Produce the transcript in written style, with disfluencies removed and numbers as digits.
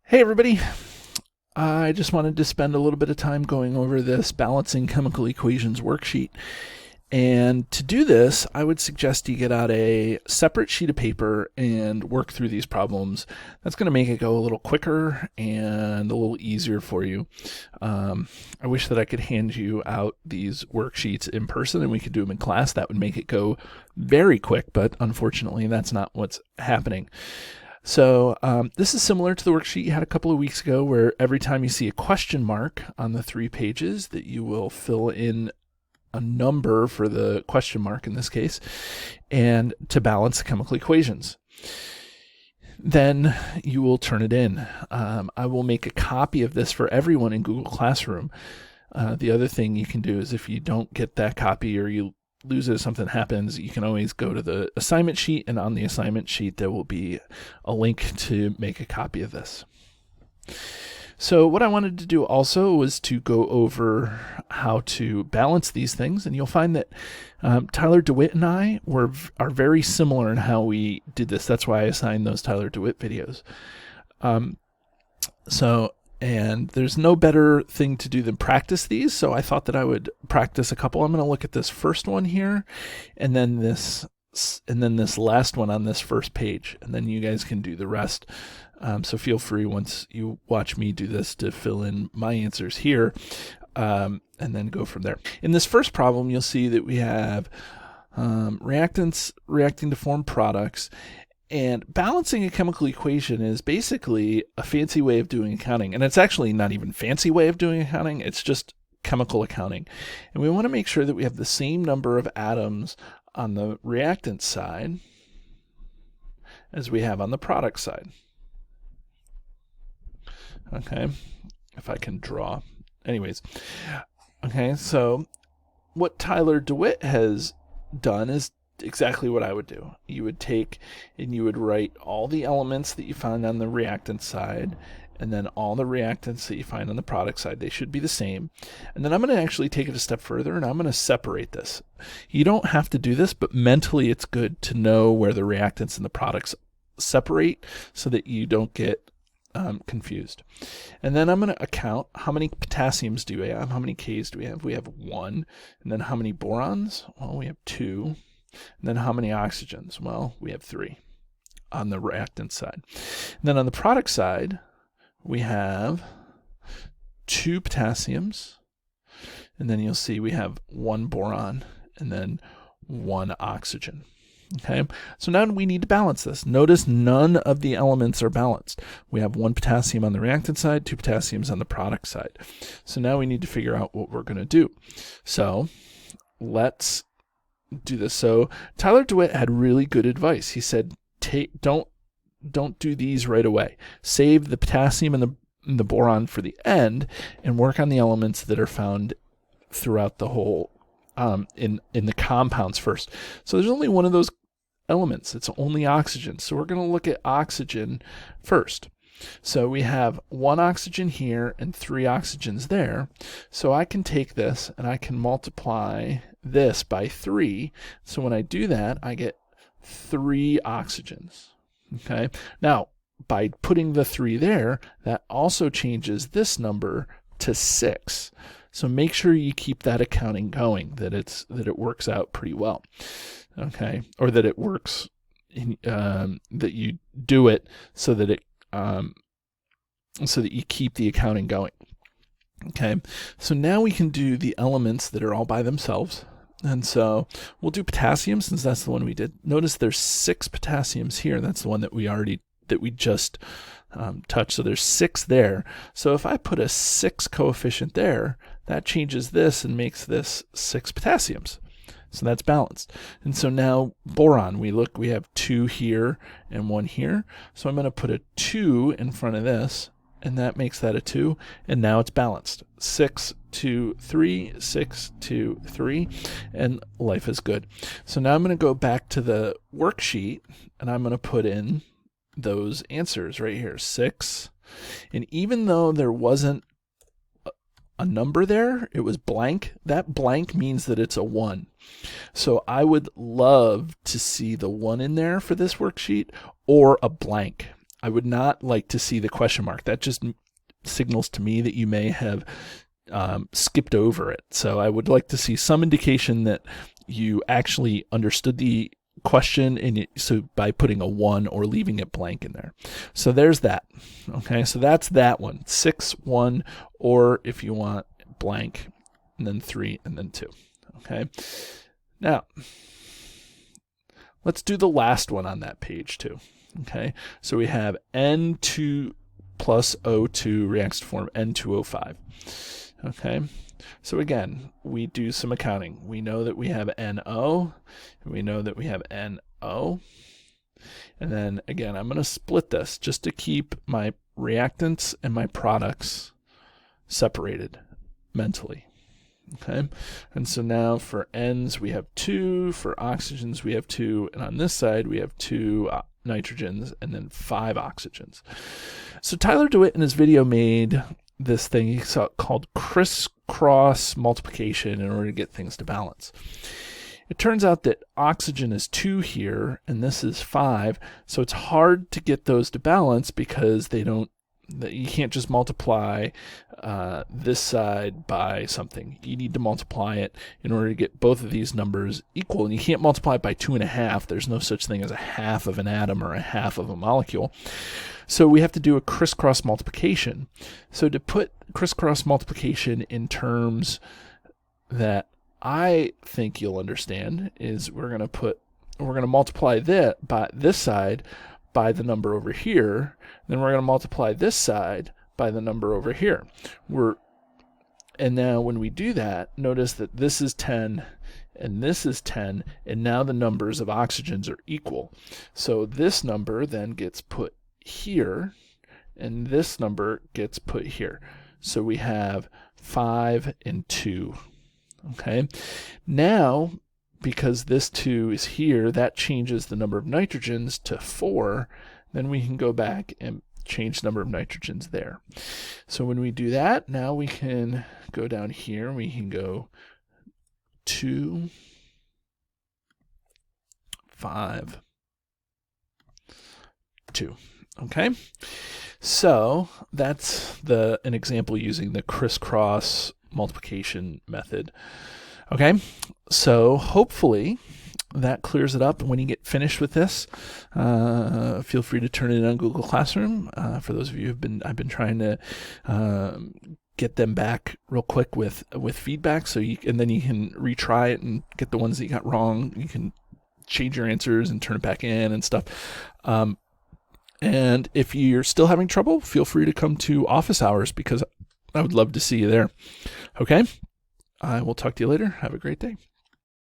Hey everybody, I just wanted to spend a little bit of time going over this balancing chemical equations worksheet. And to do this, I would suggest you get out a separate sheet of paper and work through these problems. That's going to make it go a little quicker and a little easier for you. I wish that I could hand you out these worksheets in person and we could do them in class. That would make it go very quick, but unfortunately that's not what's happening. So this is similar to the worksheet you had a couple of weeks ago, where every time you see a question mark on the 3 pages that you will fill in a number for the question mark in this case, and to balance the chemical equations. Then you will turn it in. I will make a copy of this for everyone in Google Classroom. The other thing you can do is if you don't get that copy or you lose it if something happens, you can always go to the assignment sheet, and on the assignment sheet there will be a link to make a copy of this. So what I wanted to do also was to go over how to balance these things, and you'll find that Tyler DeWitt and I are very similar in how we did this. That's why I assigned those Tyler DeWitt videos. And there's no better thing to do than practice these, so I thought that I would practice a couple. I'm going to look at this first one here, and then this last one on this first page, and then you guys can do the rest. So feel free once you watch me do this to fill in my answers here, and then go from there. In this first problem, you'll see that we have reactants reacting to form products. And balancing a chemical equation is basically a fancy way of doing accounting. And it's actually not even a fancy way of doing accounting. It's just chemical accounting. And we want to make sure that we have the same number of atoms on the reactant side as we have on the product side. Okay, if I can draw. Anyways, okay, so what Tyler DeWitt has done is exactly what I would do. You would take and you would write all the elements that you find on the reactant side, and then all the reactants that you find on the product side. They should be the same. And then I'm going to actually take it a step further, and I'm going to separate this. You don't have to do this, but mentally it's good to know where the reactants and the products separate so that you don't get confused. And then I'm going to account how many potassiums do we have, how many Ks do we have? We have 1. And then how many borons? Well, we have 2. And then how many oxygens? Well, we have 3 on the reactant side. And then on the product side, we have 2 potassiums, and then you'll see we have 1 boron and then 1 oxygen. Okay, so now we need to balance this. Notice none of the elements are balanced. We have 1 potassium on the reactant side, 2 potassiums on the product side. So now we need to figure out what we're going to do. So let's do this. So Tyler DeWitt had really good advice. He said, don't do these right away. Save the potassium and the boron for the end, and work on the elements that are found throughout the whole in the compounds first. So there's only one of those elements. It's only oxygen. So we're going to look at oxygen first. So we have 1 oxygen here and 3 oxygens there. So I can take this and I can multiply this by 3. So when I do that, I get 3 oxygens. Okay. Now, by putting the 3 there, that also changes this number to 6. So make sure you keep that accounting going, that it works out pretty well. Okay, or that it works that you do it so that you keep the accounting going. Okay, so now we can do the elements that are all by themselves. And so we'll do potassium since that's the one we did. Notice there's 6 potassiums here. That's the one that we just touched. So there's 6 there. So if I put a 6 coefficient there, that changes this and makes this 6 potassiums. So that's balanced. And so now boron, we have 2 here and 1 here. So I'm going to put a 2 in front of this, and that makes that a 2. And now it's balanced. 6, 2, 3, 6, 2, 3, and life is good. So now I'm going to go back to the worksheet, and I'm going to put in those answers right here, 6. And even though there wasn't a number there, it was blank. That blank means that it's a 1. So I would love to see the 1 in there for this worksheet, or a blank. I would not like to see the question mark. That just signals to me that you may have skipped over it. So I would like to see some indication that you actually understood the question, and so by putting a 1 or leaving it blank in there. So there's that. Okay, so that's that one. 6, 1, or if you want blank, and then 3, and then 2. Okay, now let's do the last one on that page too. Okay, so we have N2 plus O2 reacts to form N2O5. Okay, so again, we do some accounting. We know that we have NO, and we know that we have NO. And then again, I'm going to split this just to keep my reactants and my products separated mentally. Okay, and so now for N's we have 2, for oxygens we have 2, and on this side we have 2 nitrogens and then 5 oxygens. So Tyler DeWitt in his video made this thing he saw called Criss-cross multiplication in order to get things to balance. It turns out that oxygen is 2 here and this is 5, so it's hard to get those to balance because you can't just multiply this side by something. You need to multiply it in order to get both of these numbers equal, and you can't multiply it by 2.5. There's no such thing as a half of an atom or a half of a molecule. So we have to do a crisscross multiplication. So to put crisscross multiplication in terms that I think you'll understand is we're going to multiply this side by the number over here, then we're going to multiply this side by the number over here. And now when we do that, notice that this is 10 and this is 10, and now the numbers of oxygens are equal. So this number then gets put here, and this number gets put here. So we have 5 and 2. Okay, now because this 2 is here, that changes the number of nitrogens to 4. Then we can go back and change the number of nitrogens there. So when we do that, now we can go down here. We can go 2, 5, 2. Okay, so that's an example using the crisscross multiplication method. Okay, so hopefully that clears it up. When you get finished with this, feel free to turn it in on Google Classroom. For those of you I've been trying to get them back real quick with feedback, and then you can retry it and get the ones that you got wrong. You can change your answers and turn it back in and stuff. And if you're still having trouble, feel free to come to office hours because I would love to see you there. Okay, I will talk to you later. Have a great day.